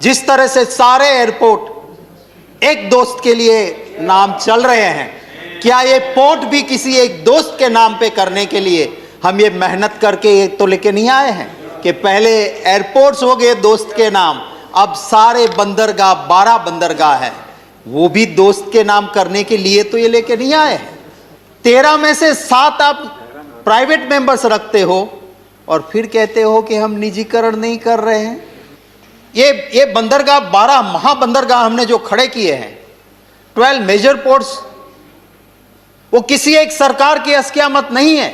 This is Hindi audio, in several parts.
जिस तरह से सारे एयरपोर्ट एक दोस्त के लिए नाम चल रहे हैं, क्या ये पोर्ट भी किसी एक दोस्त के नाम पे करने के लिए हम ये मेहनत करके ये तो लेके नहीं आए हैं कि पहले एयरपोर्ट्स हो गए दोस्त के नाम, अब सारे बंदरगाह 12 बंदरगाह है वो भी दोस्त के नाम करने के लिए तो ये लेके नहीं आए हैं। 13 में से 7 आप प्राइवेट मेंबर्स रखते हो और फिर कहते हो कि हम निजीकरण नहीं कर रहे हैं। ये बंदरगाह 12 महाबंदरगाह हमने जो खड़े किए हैं, 12 मेजर पोर्ट्स, वो किसी एक सरकार की अस्कियामत नहीं है,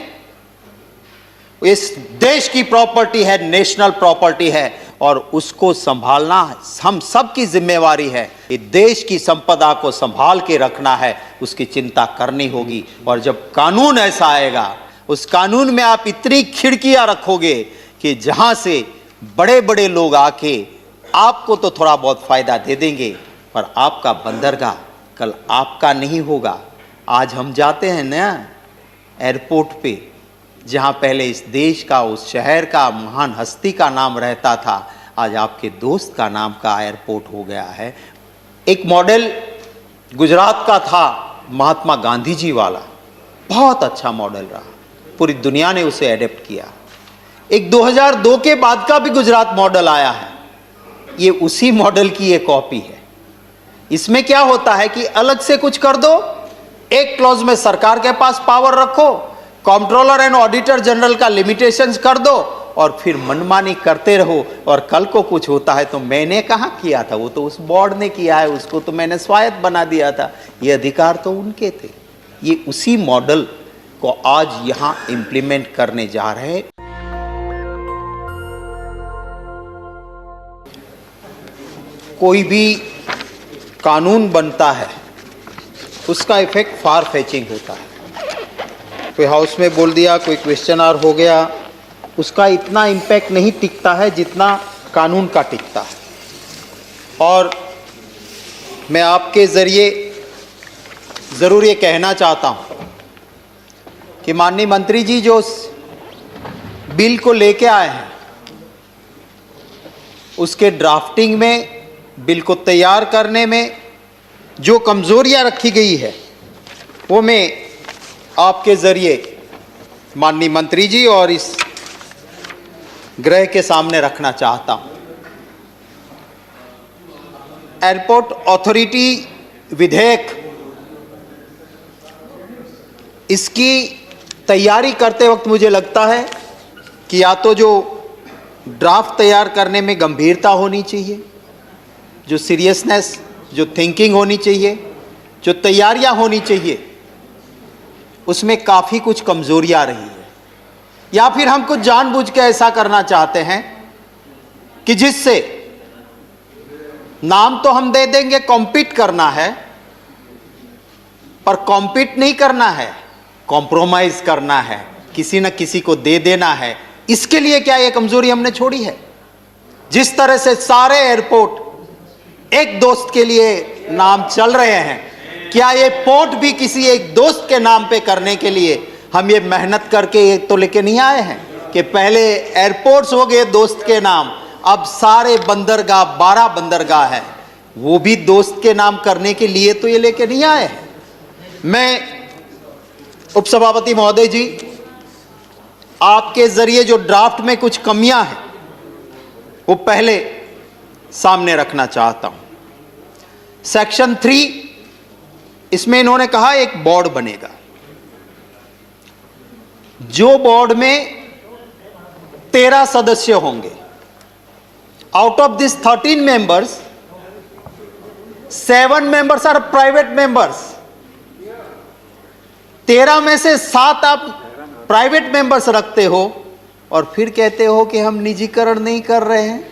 इस देश की प्रॉपर्टी है, नेशनल प्रॉपर्टी है और उसको संभालना हम सब की जिम्मेवारी है। ये देश की संपदा को संभाल के रखना है, उसकी चिंता करनी होगी। और जब कानून ऐसा आएगा, उस कानून में आप इतनी खिड़कियां रखोगे कि जहां से बड़े बड़े लोग आके आपको तो थोड़ा बहुत फायदा दे देंगे, पर आपका बंदरगाह कल आपका नहीं होगा। आज हम जाते हैं ना एयरपोर्ट पे, जहां पहले इस देश का, उस शहर का, महान हस्ती का नाम रहता था, आज आपके दोस्त का नाम का एयरपोर्ट हो गया है। एक मॉडल गुजरात का था महात्मा गांधी जी वाला, बहुत अच्छा मॉडल रहा, पूरी दुनिया ने उसे एडेप्ट किया। एक 2002 के बाद का भी गुजरात मॉडल आया है, ये उसी मॉडल की एक कॉपी है। इसमें क्या होता है कि अलग से कुछ कर दो, एक क्लॉज में सरकार के पास पावर रखो, कंट्रोलर एंड ऑडिटर जनरल का लिमिटेशंस कर दो और फिर मनमानी करते रहो। और कल को कुछ होता है तो मैंने कहाँ किया था, वो तो उस बोर्ड ने किया है, उसको तो मैंने स्वायत्त बना दिया था, ये अधिकार तो उनके थे। ये उसी मॉडल को आज यहां इंप्लीमेंट करने जा रहे हैं। कोई भी कानून बनता है उसका इफेक्ट फार फेचिंग होता है। कोई हाउस में बोल दिया, कोई क्वेश्चन आर हो गया, उसका इतना इम्पैक्ट नहीं टिकता है जितना कानून का टिकता है। और मैं आपके ज़रिए ज़रूर ये कहना चाहता हूँ कि माननीय मंत्री जी जो बिल को लेके आए हैं, उसके ड्राफ्टिंग में, बिल को तैयार करने में जो कमज़ोरियाँ रखी गई है, वो मैं आपके ज़रिए माननीय मंत्री जी और इस गृह के सामने रखना चाहता हूँ। एयरपोर्ट अथॉरिटी विधेयक, इसकी तैयारी करते वक्त मुझे लगता है कि या तो जो ड्राफ्ट तैयार करने में गंभीरता होनी चाहिए, जो सीरियसनेस, जो थिंकिंग होनी चाहिए, जो तैयारियां होनी चाहिए, उसमें काफ़ी कुछ कमज़ोरियां रही है। या फिर हम कुछ जानबूझ के ऐसा करना चाहते हैं कि जिससे नाम तो हम दे देंगे, कॉम्पीट करना है, पर कॉम्पीट नहीं करना है, कॉम्प्रोमाइज करना है, किसी न किसी को दे देना है। इसके लिए क्या ये कमजोरी हमने छोड़ी है? जिस तरह से सारे एयरपोर्ट एक दोस्त के लिए नाम चल रहे हैं, क्या ये पोर्ट भी किसी एक दोस्त के नाम पे करने के लिए हम ये मेहनत करके ये तो लेके नहीं आए हैं कि पहले एयरपोर्ट्स हो गए दोस्त के नाम, अब सारे बंदरगाह 12 बंदरगाह है वो भी दोस्त के नाम करने के लिए तो ये लेके नहीं आए हैं। मैं उपसभापति महोदय जी, आपके जरिए जो ड्राफ्ट में कुछ कमियां हैं वो पहले सामने रखना चाहता हूं। सेक्शन 3, इसमें इन्होंने कहा एक बोर्ड बनेगा, जो बोर्ड में 13 सदस्य होंगे। Out of this 13 members, 7 members are private members. 13 में से 7 आप प्राइवेट मेंबर्स रखते हो और फिर कहते हो कि हम निजीकरण नहीं कर रहे हैं।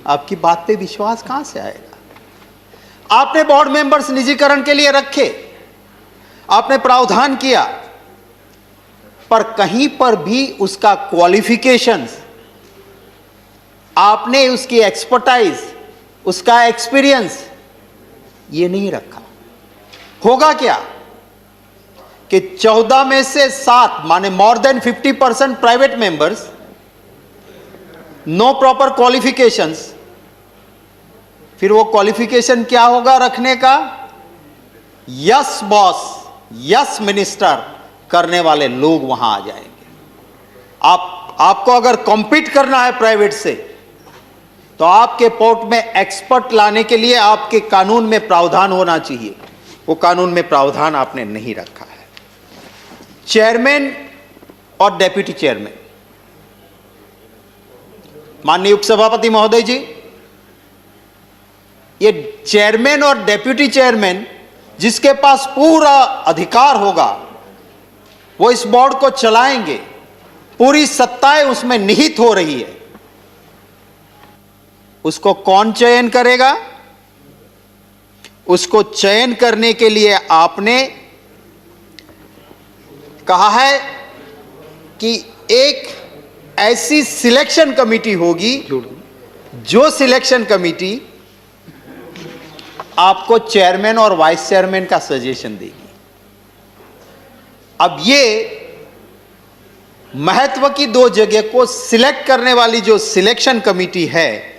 आपकी बात पे विश्वास कहां से आएगा? आपने बोर्ड मेंबर्स निजीकरण के लिए रखे, आपने प्रावधान किया, पर कहीं पर भी उसका क्वालिफिकेशंस, आपने उसकी एक्सपर्टाइज, उसका एक्सपीरियंस ये नहीं रखा। होगा क्या कि 14 में से 7 माने more than 50% private members, no proper qualifications, फिर वो क्वालिफिकेशन क्या होगा रखने का? यस बॉस, यस मिनिस्टर करने वाले लोग वहां आ जाएंगे। आपको अगर कॉम्पीट करना है प्राइवेट से, तो आपके पोर्ट में एक्सपर्ट लाने के लिए आपके कानून में प्रावधान होना चाहिए। वो कानून में प्रावधान आपने नहीं रखा है। चेयरमैन और डेप्यूटी चेयरमैन, माननीय उपसभापति महोदय जी, ये चेयरमैन और डेप्यूटी चेयरमैन जिसके पास पूरा अधिकार होगा वो इस बोर्ड को चलाएंगे। पूरी सत्ताएं उसमें निहित हो रही है। उसको कौन चयन करेगा? उसको चयन करने के लिए आपने कहा है कि एक ऐसी सिलेक्शन कमेटी होगी, जो सिलेक्शन कमेटी आपको चेयरमैन और वाइस चेयरमैन का सजेशन देगी। अब ये महत्व की दो जगह को सिलेक्ट करने वाली जो सिलेक्शन कमेटी है,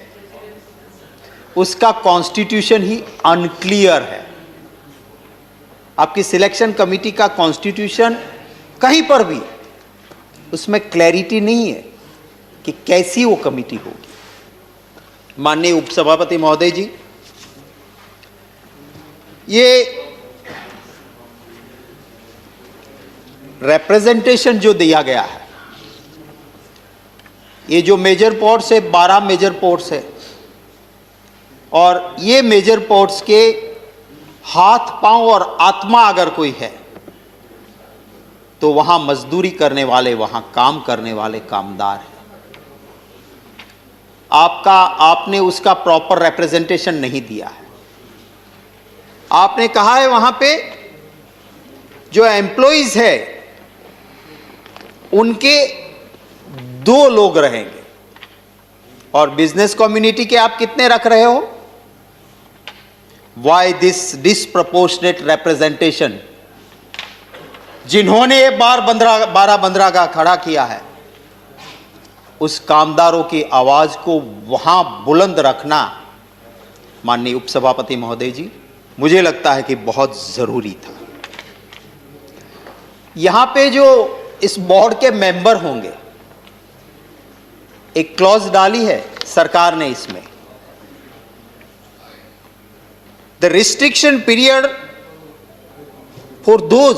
उसका कॉन्स्टिट्यूशन ही अनक्लियर है। आपकी सिलेक्शन कमेटी का कॉन्स्टिट्यूशन कहीं पर भी उसमें क्लैरिटी नहीं है कि कैसी वो कमेटी होगी। माननीय उपसभापति महोदय जी, ये रिप्रेजेंटेशन जो दिया गया है, ये जो मेजर पोर्ट्स है, 12 मेजर पोर्ट्स है, और ये मेजर पोर्ट्स के हाथ पांव और आत्मा अगर कोई है तो वहां मजदूरी करने वाले, वहां काम करने वाले कामदार हैं। आपने उसका प्रॉपर रिप्रेजेंटेशन नहीं दिया है। आपने कहा है वहां पे जो एम्प्लॉइज है उनके 2 लोग रहेंगे, और बिजनेस कम्युनिटी के आप कितने रख रहे हो? Why this disproportionate representation? जिन्होंने ये 12 बंदरगाह खड़ा किया है, उस कामदारों की आवाज को वहां बुलंद रखना, माननीय उपसभापति महोदय जी, मुझे लगता है कि बहुत जरूरी था। यहां पे जो इस बोर्ड के मेंबर होंगे, एक क्लॉज डाली है सरकार ने इसमें, the restriction period for those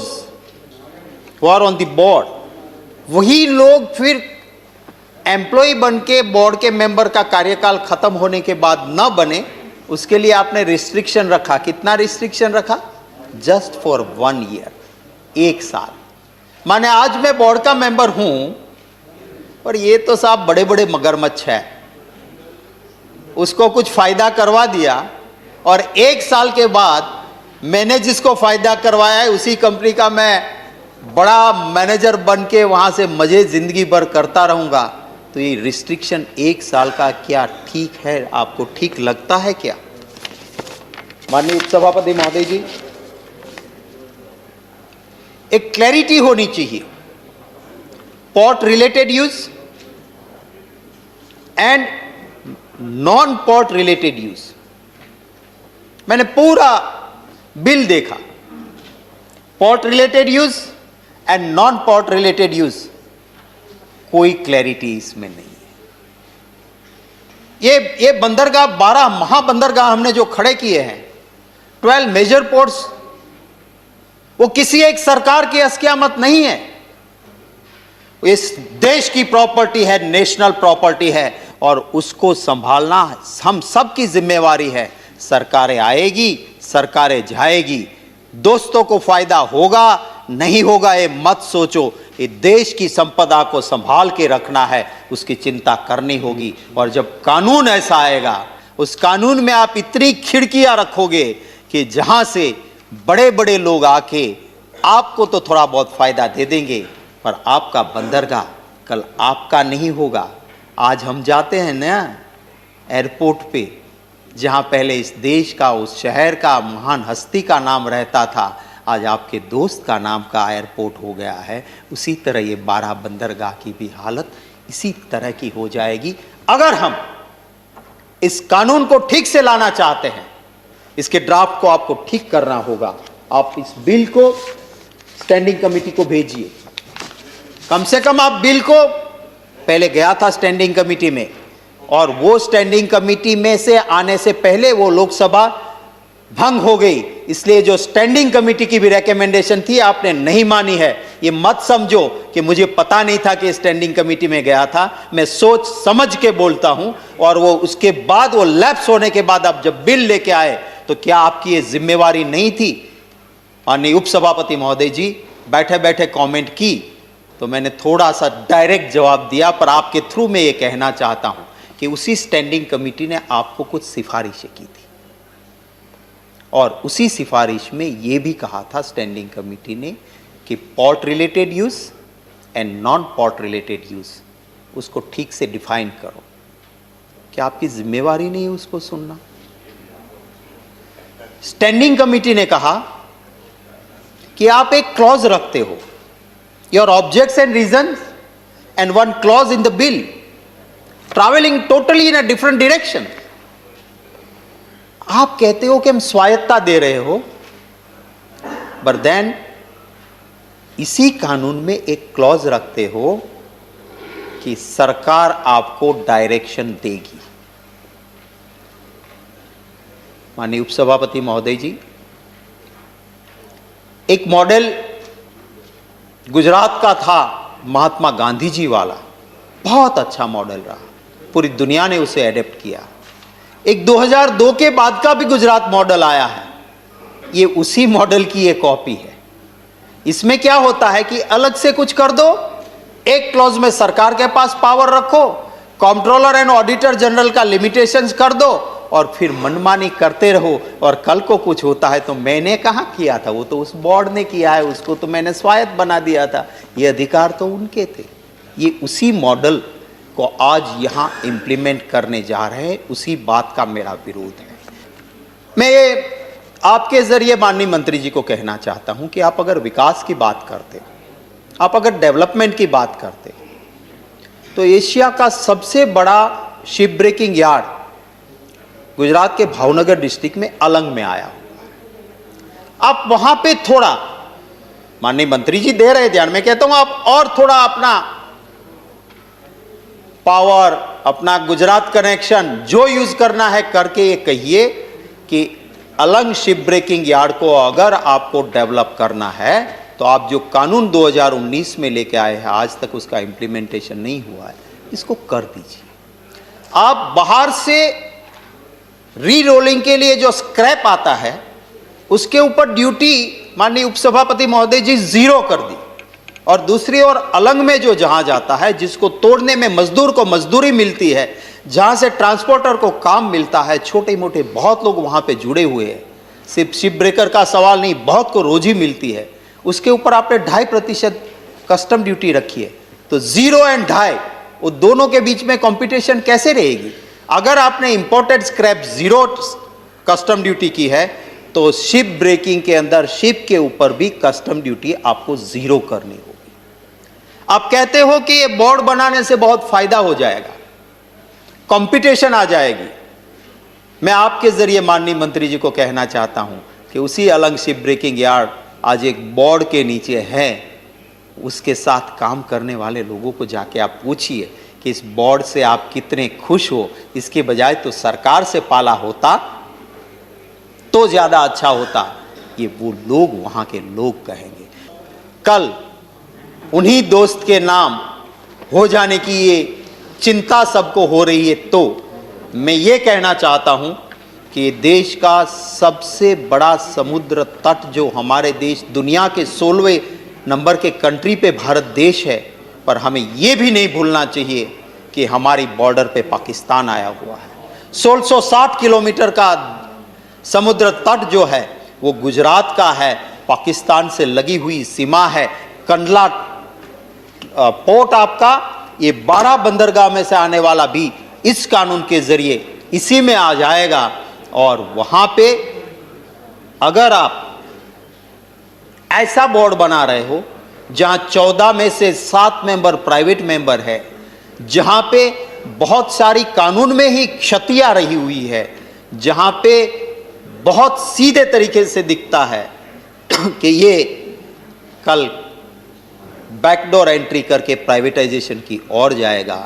who are on the board, वही लोग फिर एम्प्लॉय बन के बोर्ड के मेंबर का कार्यकाल खत्म होने के बाद न बने, उसके लिए आपने रिस्ट्रिक्शन रखा। कितना रिस्ट्रिक्शन रखा? जस्ट फॉर 1 ईयर, 1 साल। माने आज मैं बोर्ड का मेंबर हूं और ये तो साहब बड़े बड़े मगरमच्छ है, उसको कुछ फायदा करवा दिया और 1 साल के बाद मैंने जिसको फायदा करवाया है उसी कंपनी का मैं बड़ा मैनेजर बन के वहां से मजे जिंदगी भर करता रहूंगा। तो ये रिस्ट्रिक्शन 1 साल का क्या ठीक है? आपको ठीक लगता है क्या? माननीय उपसभापति महोदय जी, एक क्लैरिटी होनी चाहिए। Port related use and non port related use. मैंने पूरा बिल देखा, port related use and non port related use, कोई क्लैरिटी इसमें नहीं है। ये बंदरगाह, 12 महाबंदरगाह हमने जो खड़े किए हैं, 12 मेजर पोर्ट्स, वो किसी एक सरकार की अस्कियामत नहीं है। इस देश की प्रॉपर्टी है, नेशनल प्रॉपर्टी है, और उसको संभालना हम सब की जिम्मेवारी है। सरकारें आएगी, सरकारें जाएगी, दोस्तों को फायदा होगा नहीं होगा ये मत सोचो। ये देश की संपदा को संभाल के रखना है, उसकी चिंता करनी होगी। और जब कानून ऐसा आएगा, उस कानून में आप इतनी खिड़कियां रखोगे कि जहां से बड़े बड़े लोग आके आपको तो थोड़ा बहुत फायदा दे देंगे, पर आपका बंदरगाह कल आपका नहीं होगा। आज हम जाते हैं ना एयरपोर्ट पे, जहां पहले इस देश का, उस शहर का, महान हस्ती का नाम रहता था, आज आपके दोस्त का नाम का एयरपोर्ट हो गया है। उसी तरह ये 12 बंदरगाह की भी हालत इसी तरह की हो जाएगी, अगर हम इस कानून को ठीक से लाना चाहते हैं, इसके ड्राफ्ट को आपको ठीक करना होगा। आप इस बिल को स्टैंडिंग कमेटी को भेजिए। कम से कम आप बिल को, पहले गया था स्टैंडिंग कमेटी में, और वो स्टैंडिंग कमेटी में से आने से पहले वो लोकसभा भंग हो गई, इसलिए जो स्टैंडिंग कमेटी की भी रिकमेंडेशन थी आपने नहीं मानी है। ये मत समझो कि मुझे पता नहीं था कि स्टैंडिंग कमेटी में गया था, मैं सोच समझ के बोलता हूं। और वो उसके बाद, वो लैप्स होने के बाद आप जब बिल लेके आए, तो क्या आपकी ये जिम्मेवारी नहीं थी? माननीय उपसभापति महोदय जी बैठे बैठे कमेंट की, तो मैंने थोड़ा सा डायरेक्ट जवाब दिया, पर आपके थ्रू में ये कहना चाहता हूं कि उसी स्टैंडिंग कमेटी ने आपको कुछ सिफारिशें की थी, और उसी सिफारिश में ये भी कहा था स्टैंडिंग कमेटी ने कि port related use and non port related use, उसको ठीक से डिफाइन करो। क्या आपकी जिम्मेवारी नहीं है उसको सुनना? स्टैंडिंग कमेटी ने कहा कि आप एक क्लॉज रखते हो, your objects and reasons and one clause in the bill travelling totally in a different direction. आप कहते हो कि हम स्वायत्ता दे रहे हो, बट देन इसी कानून में एक क्लॉज रखते हो कि सरकार आपको डायरेक्शन देगी। माननीय उपसभापति महोदय जी, एक मॉडल गुजरात का था महात्मा गांधी जी वाला, बहुत अच्छा मॉडल रहा, पूरी दुनिया ने उसे एडेप्ट किया। एक 2002 के बाद का भी गुजरात मॉडल आया है, ये उसी मॉडल की एक कॉपी है। इसमें क्या होता है कि अलग से कुछ कर दो, एक क्लॉज में सरकार के पास पावर रखो, कंट्रोलर एंड ऑडिटर जनरल का लिमिटेशंस कर दो, और फिर मनमानी करते रहो। और कल को कुछ होता है तो मैंने कहाँ किया था, वो तो उस बोर्ड ने किया है, उसको तो मैंने स्वायत्त बना दिया था, ये अधिकार तो उनके थे। ये उसी मॉडल को आज यहां इंप्लीमेंट करने जा रहे हैं, उसी बात का मेरा विरोध है। मैं ये आपके जरिए माननीय मंत्री जी को कहना चाहता हूं कि आप अगर विकास की बात करते, आप अगर डेवलपमेंट की बात करते, तो एशिया का सबसे बड़ा शिप ब्रेकिंग यार्ड गुजरात के भावनगर डिस्ट्रिक्ट में अलंग में आया हुआ। आप वहां पे थोड़ा, माननीय मंत्री जी दे रहे ध्यान, मैं कहता हूं आप और थोड़ा अपना पावर, अपना गुजरात कनेक्शन जो यूज करना है करके ये कहिए कि अलंग शिप ब्रेकिंग यार्ड को अगर आपको डेवलप करना है, तो आप जो कानून 2019 में लेके आए हैं, आज तक उसका इंप्लीमेंटेशन नहीं हुआ है, इसको कर दीजिए। आप बाहर से री रोलिंग के लिए जो स्क्रैप आता है, उसके ऊपर ड्यूटी माननीय उपसभापति महोदय जी 0 कर दी, और दूसरी ओर अलंग में जो जहां जाता है, जिसको तोड़ने में मजदूर को मजदूरी मिलती है, जहां से ट्रांसपोर्टर को काम मिलता है, छोटे मोटे बहुत लोग वहां पे जुड़े हुए हैं, सिर्फ शिप ब्रेकर का सवाल नहीं, बहुत को रोजी मिलती है, उसके ऊपर आपने 2.5% कस्टम ड्यूटी रखी है। तो 0 एंड 2.5, वो दोनों के बीच में कंपटीशन कैसे रहेगी? अगर आपने इंपोर्टेड स्क्रैप 0 कस्टम ड्यूटी की है, तो शिप ब्रेकिंग के अंदर शिप के ऊपर भी कस्टम ड्यूटी आपको 0 करनी होगी। आप कहते हो कि ये बोर्ड बनाने से बहुत फायदा हो जाएगा, कंपटीशन आ जाएगी। मैं आपके जरिए माननीय मंत्री जी को कहना चाहता हूं कि उसी अलंग शिप ब्रेकिंग यार्ड आज एक बोर्ड के नीचे है, उसके साथ काम करने वाले लोगों को जाके आप पूछिए कि इस बोर्ड से आप कितने खुश हो। इसके बजाय तो सरकार से पाला होता तो ज्यादा अच्छा होता, ये वो लोग, वहां के लोग कहेंगे। कल उन्हीं दोस्त के नाम हो जाने की ये चिंता सबको हो रही है, तो मैं ये कहना चाहता हूं कि देश का सबसे बड़ा समुद्र तट जो हमारे देश, दुनिया के 16वें नंबर के कंट्री पे भारत देश है, पर हमें ये भी नहीं भूलना चाहिए कि हमारी बॉर्डर पे पाकिस्तान आया हुआ है। 1660 किलोमीटर का समुद्र तट जो है वो गुजरात का है, पाकिस्तान से लगी हुई सीमा है। कंडला पोर्ट आपका, ये 12 बंदरगाह में से आने वाला भी इस कानून के जरिए इसी में आ जाएगा। और वहां पे अगर आप ऐसा बोर्ड बना रहे हो जहां 14 में से 7 मेंबर प्राइवेट मेंबर है, जहां पे बहुत सारी कानून में ही क्षतियां रही हुई है, जहां पे बहुत सीधे तरीके से दिखता है कि ये कल बैकडोर एंट्री करके प्राइवेटाइजेशन की ओर जाएगा,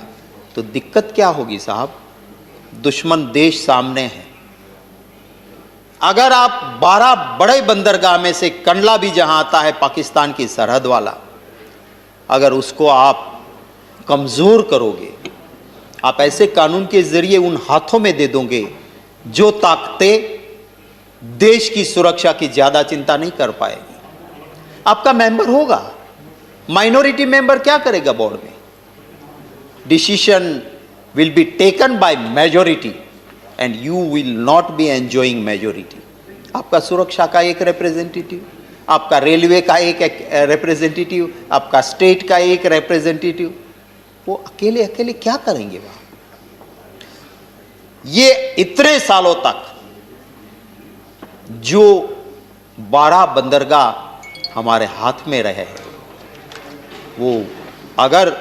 तो दिक्कत क्या होगी साहब? दुश्मन देश सामने है। अगर आप 12 बड़े बंदरगाह में से कंडला भी जहां आता है पाकिस्तान की सरहद वाला, अगर उसको आप कमजोर करोगे, आप ऐसे कानून के जरिए उन हाथों में दे दोगे जो ताकतें देश की सुरक्षा की ज्यादा चिंता नहीं कर पाएगी। आपका मेंबर होगा, माइनॉरिटी मेंबर क्या करेगा बोर्ड में? Decision will be taken by majority and you will not be enjoying majority. आपका सुरक्षा का एक रिप्रेजेंटेटिव, आपका रेलवे का एक रिप्रेजेंटेटिव, आपका स्टेट का एक रिप्रेजेंटेटिव, वो अकेले अकेले क्या करेंगे वहां? ये इतने सालों तक जो 12 बंदरगाह हमारे हाथ में रहे हैं, वो अगर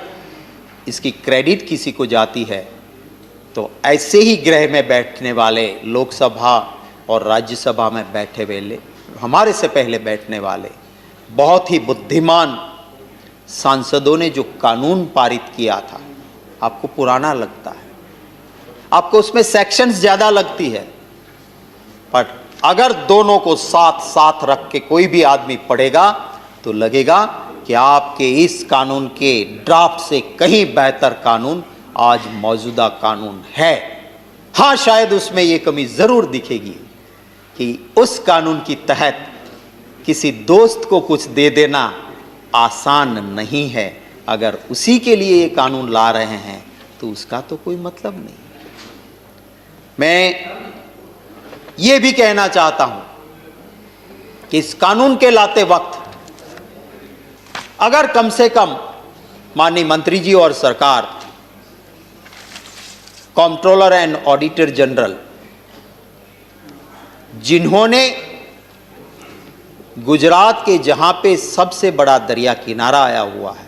इसकी क्रेडिट किसी को जाती है तो ऐसे ही गृह में बैठने वाले, लोकसभा और राज्यसभा में बैठे हुए, हमारे से पहले बैठने वाले बहुत ही बुद्धिमान सांसदों ने जो कानून पारित किया था, आपको पुराना लगता है, आपको उसमें सेक्शंस ज्यादा लगती है, पर अगर दोनों को साथ साथ रख के कोई भी आदमी पढ़ेगा तो लगेगा कि आपके इस कानून के ड्राफ्ट से कहीं बेहतर कानून आज मौजूदा कानून है। हाँ, शायद उसमें यह कमी जरूर दिखेगी कि उस कानून की तहत किसी दोस्त को कुछ दे देना आसान नहीं है। अगर उसी के लिए ये कानून ला रहे हैं तो उसका तो कोई मतलब नहीं। मैं ये भी कहना चाहता हूं कि इस कानून के लाते वक्त अगर कम से कम माननीय मंत्री जी और सरकार, कंट्रोलर एंड ऑडिटर जनरल, जिन्होंने गुजरात के जहां पे सबसे बड़ा दरिया किनारा आया हुआ है,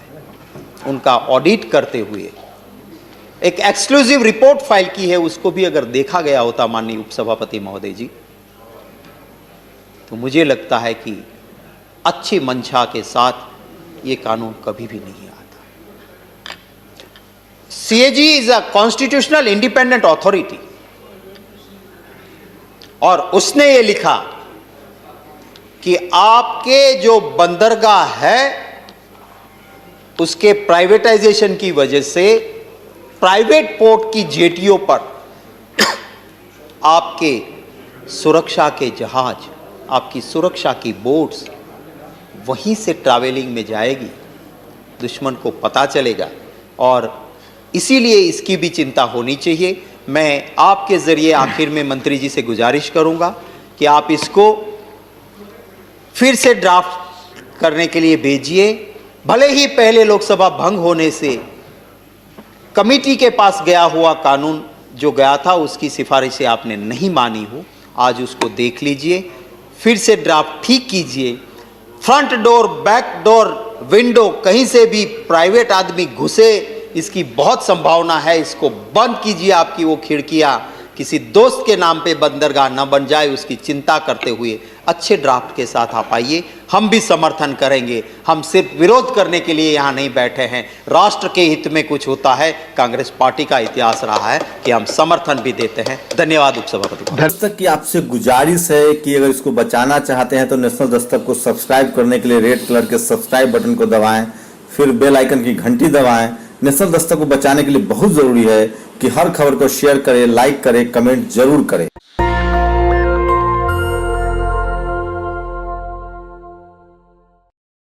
उनका ऑडिट करते हुए एक एक्सक्लूसिव रिपोर्ट फाइल की है, उसको भी अगर देखा गया होता माननीय उपसभापति महोदय जी, तो मुझे लगता है कि अच्छी मंशा के साथ ये कानून कभी भी नहीं आता। CAG is a constitutional independent authority, और उसने ये लिखा कि आपके जो बंदरगाह है उसके प्राइवेटाइजेशन की वजह से प्राइवेट पोर्ट की जेटियों पर आपके सुरक्षा के जहाज, आपकी सुरक्षा की बोट्स वहीं से ट्रैवलिंग में जाएगी, दुश्मन को पता चलेगा, और इसीलिए इसकी भी चिंता होनी चाहिए। मैं आपके जरिए आखिर में मंत्री जी से गुजारिश करूंगा कि आप इसको फिर से ड्राफ्ट करने के लिए भेजिए। भले ही पहले लोकसभा भंग होने से कमिटी के पास गया हुआ कानून जो गया था उसकी सिफारिशें आपने नहीं मानी हो, आज उसको देख लीजिए, फिर से ड्राफ्ट ठीक कीजिए। Front door, back door, window, कहीं से भी प्राइवेट आदमी घुसे इसकी बहुत संभावना है, इसको बंद कीजिए। आपकी वो खिड़कियां किसी दोस्त के नाम पे बंदरगाह न बन जाए, उसकी चिंता करते हुए अच्छे ड्राफ्ट के साथ आप आइए, हम भी समर्थन करेंगे। हम सिर्फ विरोध करने के लिए यहाँ नहीं बैठे हैं, राष्ट्र के हित में कुछ होता है। कांग्रेस पार्टी का इतिहास रहा है कि हम समर्थन भी देते हैं। धन्यवाद उपसभापति। दस्तक की आपसे गुजारिश है कि अगर इसको बचाना चाहते हैं तो नेशनल दस्तक को सब्सक्राइब करने के लिए रेड कलर के सब्सक्राइब बटन को दबाएं, फिर बेल आइकन की घंटी दबाएं। नेशनल दस्तक को बचाने के लिए बहुत जरूरी है कि हर खबर को शेयर करें, लाइक करें, कमेंट जरूर करें।